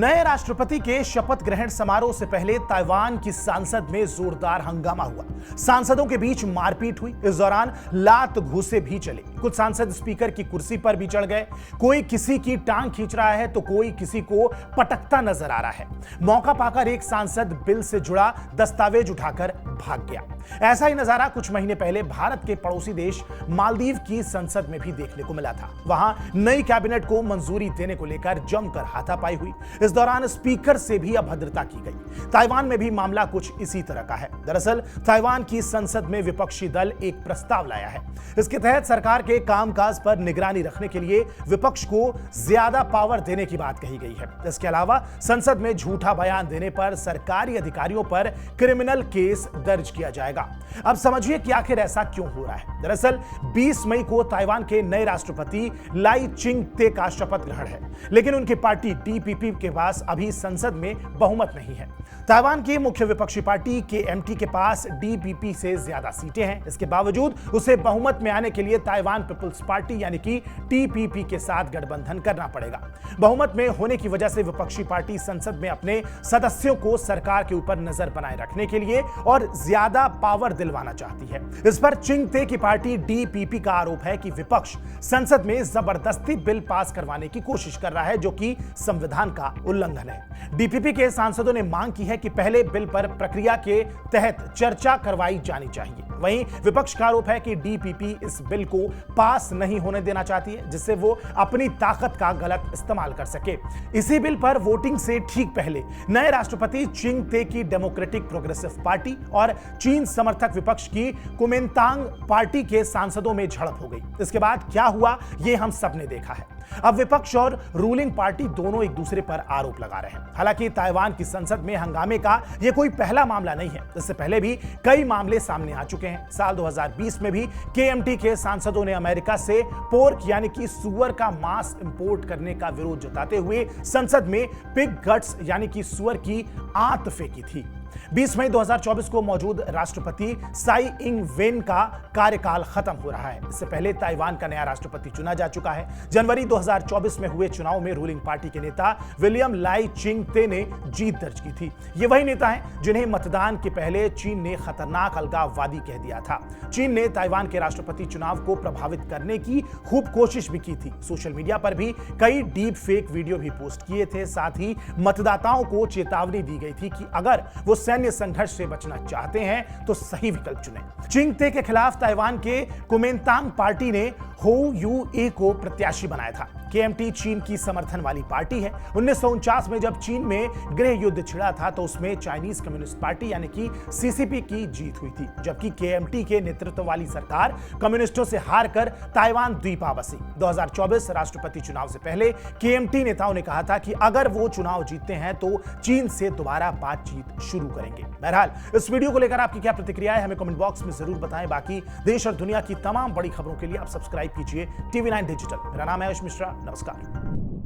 नए राष्ट्रपति के शपथ ग्रहण समारोह से पहले ताइवान की संसद में जोरदार हंगामा हुआ। सांसदों के बीच मारपीट हुई। इस दौरान लात घूंसे भी चले। कुछ सांसद स्पीकर की कुर्सी पर भी चढ़ गए। कोई किसी की टांग खींच रहा है तो कोई किसी को पटकता नजर आ रहा है। मौका पाकर एक सांसद बिल से जुड़ा दस्तावेज उठाकर भाग गया। ऐसा ही नजारा कुछ महीने पहले भारत के पड़ोसी देश मालदीव की संसद में भी देखने को मिला था। वहां नई कैबिनेट को मंजूरी देने को लेकर जमकर हाथापाई हुई। इस दौरान स्पीकर से भी अभद्रता की गई। ताइवान में भी मामला कुछ इसी तरह का है। दरअसल ताइवान की संसद में विपक्षी दल एक प्रस्ताव लाया है। इसके तहत सरकार के कामकाज पर निगरानी रखने के लिए विपक्ष को ज्यादा पावर देने की बात कही गई है। इसके अलावा संसद में झूठा बयान देने पर सरकारी अधिकारियों पर क्रिमिनल केस दर्ज किया जाएगा। अब समझिए कि आखिर ऐसा क्यों हो रहा है। दरअसल 20 मई को ताइवान के नए राष्ट्रपति लाई चिंग-ते का शपथ ग्रहण है, लेकिन उनकी पार्टी टीपीपी के पास अभी संसद में बहुमत नहीं है। ताइवान की मुख्य विपक्षी पार्टी केएमटी के पास डीपीपी से ज्यादा सीटें हैं। इसके बावजूद उसे बहुमत में आने के लिए ताइवान पीपल्स पार्टी यानी कि टीपीपी के साथ गठबंधन करना पड़ेगा। बहुमत में होने की वजह से विपक्षी पार्टी संसद में अपने सदस्यों को सरकार के ऊपर नजर बनाए रखने के लिए और ज्यादा पावर दिलवाना चाहती है। इस पर चिंग-ते की पार्टी डीपीपी का आरोप है कि विपक्ष संसद में जबरदस्ती बिल पास करवाने की कोशिश कर रहा है, जो कि संविधान का उल्लंघन है। डीपीपी के सांसदों ने मांग की है कि पहले बिल पर प्रक्रिया के तहत चर्चा करवाई जानी चाहिए। वहीं विपक्ष का आरोप है कि डीपीपी इस बिल को पास नहीं होने देना चाहती है, जिससे वो अपनी ताकत का गलत इस्तेमाल कर सके। इसी बिल पर वोटिंग से ठीक पहले नए राष्ट्रपति चिंग-ते की डेमोक्रेटिक प्रोग्रेसिव पार्टी और चीन समर्थक विपक्ष की कुमिंतांग पार्टी के सांसदों में झड़प हो गई। इसके बाद क्या हुआ ये हम सबने देखा है। अब विपक्ष और रूलिंग पार्टी दोनों एक दूसरे पर आरोप लगा रहे हैं। हालांकि ताइवान की संसद में हंगामे का यह कोई पहला मामला नहीं है। इससे पहले भी कई मामले सामने आ चुके हैं। साल 2020 में भी केएमटी के सांसदों ने अमेरिका से पोर्क यानी कि सुअर का मांस इंपोर्ट करने का विरोध जताते हुए संसद में पिग गट्स यानी कि सुअर की आंत फेंकी थी। 20 मई 2024 को मौजूद राष्ट्रपति साई इंग वेन का कार्यकाल खत्म हो रहा है। इससे पहले ताइवान का नया राष्ट्रपति चुना जा चुका है। जनवरी 2024 में हुए चुनाव में रूलिंग पार्टी के नेता विलियम लाई चिंग-ते ने जीत दर्ज की थी। ये वही नेता हैं जिन्हें मतदान के पहले चीन ने खतरनाक अलगाववादी कह दिया था। चीन ने ताइवान के राष्ट्रपति चुनाव को प्रभावित करने की खूब कोशिश भी की थी। सोशल मीडिया पर भी कई डीप फेक वीडियो भी पोस्ट किए थे। साथ ही मतदाताओं को चेतावनी दी गई थी कि अगर वो सैन्य संघर्ष से बचना चाहते हैं तो सही विकल्प चुनें। चिंग-ते के खिलाफ ताइवान के कुमिंतांग पार्टी ने हो यू-ए को प्रत्याशी बनाया था। केएमटी चीन की समर्थन वाली पार्टी है। 1949 में जब चीन में गृह युद्ध छिड़ा था तो उसमें चाइनीज कम्युनिस्ट पार्टी यानी कि सीसीपी की जीत हुई थी, जबकि केएमटी के नेतृत्व वाली सरकार कम्युनिस्टों से हारकर ताइवान द्वीपा बसी। 2024 राष्ट्रपति चुनाव से पहले केएमटी नेताओं ने कहा था कि अगर वो चुनाव जीतते हैं तो चीन से दोबारा बातचीत शुरू करेंगे। बहरहाल इस वीडियो को लेकर आपकी क्या प्रतिक्रिया है, हमें कमेंट बॉक्स में जरूर बताएं। बाकी देश और दुनिया की तमाम बड़ी खबरों के लिए आप सब्सक्राइब कीजिए TV9 डिजिटल। मेरा नाम है आयुष मिश्रा। नमस्कार।